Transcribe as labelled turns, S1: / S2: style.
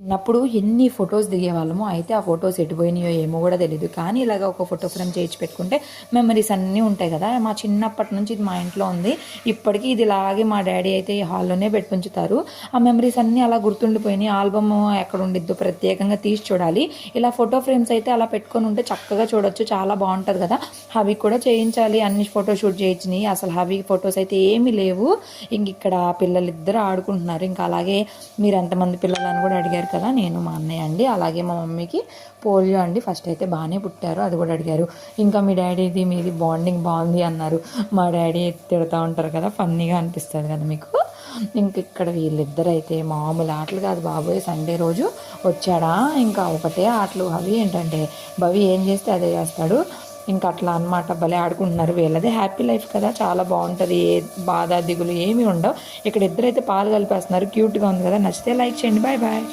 S1: చిన్నప్పుడు ఎన్ని ఫొటోస్ దిగేవాళ్ళమో, అయితే ఆ ఫొటోస్ ఎటు పోయినాయో ఏమో కూడా తెలీదు. కానీ ఇలాగ ఒక ఫోటో ఫ్రేమ్ చేయించి పెట్టుకుంటే మెమరీస్ అన్నీ ఉంటాయి కదా. మా చిన్నప్పటి నుంచి ఇది మా ఇంట్లో ఉంది. ఇప్పటికీ ఇది ఇలాగే మా డాడీ అయితే ఈ హాల్లోనే పెట్టి ఉంచుతారు. ఆ మెమరీస్ అన్నీ అలా గుర్తుండిపోయినాయి. ఆల్బమ్ ఎక్కడ ఉండిద్దో ప్రత్యేకంగా తీసి చూడాలి. ఇలా ఫోటో ఫ్రేమ్స్ అయితే అలా పెట్టుకొని ఉంటే చక్కగా చూడొచ్చు, చాలా బాగుంటుంది కదా. హవి కూడా చేయించాలి, అన్ని ఫోటోషూట్ చేయించినాయి. అసలు హవి ఫొటోస్ అయితే ఏమీ లేవు. ఇంక ఇక్కడ పిల్లలిద్దరూ ఆడుకుంటున్నారు. ఇంకా అలాగే మీరు ఎంతమంది పిల్లలని కూడా అడిగారు కదా. నేను మా అన్నయ్య అండి, అలాగే మా మమ్మీకి పోలియో అండి. ఫస్ట్ అయితే బాగానే పుట్టారు, అది కూడా అడిగారు. ఇంకా మీ డాడీది మీది బాండింగ్ బాగుంది అన్నారు. మా డాడీ తిడుతూ ఉంటారు కదా, ఫన్నీగా అనిపిస్తుంది కదా మీకు. ఇంక ఇక్కడ వీళ్ళిద్దరు అయితే మామూలు ఆటలు కాదు బాబోయ్. సండే రోజు వచ్చాడా ఇంకా ఒకటే ఆటలు. అవి ఏంటంటే భవి ఏం చేస్తే అదే చేస్తాడు. ఇంకా అట్లా అనమాట, భలే ఆడుకుంటున్నారు. వీళ్ళదే హ్యాపీ లైఫ్ కదా, చాలా బాగుంటుంది. ఏ బాధ దిగులు ఏమీ ఉండవు. ఇక్కడ ఇద్దరైతే పాలు కలిపేస్తున్నారు, క్యూట్గా ఉంది కదా. నచ్చితే లైక్ చేయండి. Bye bye.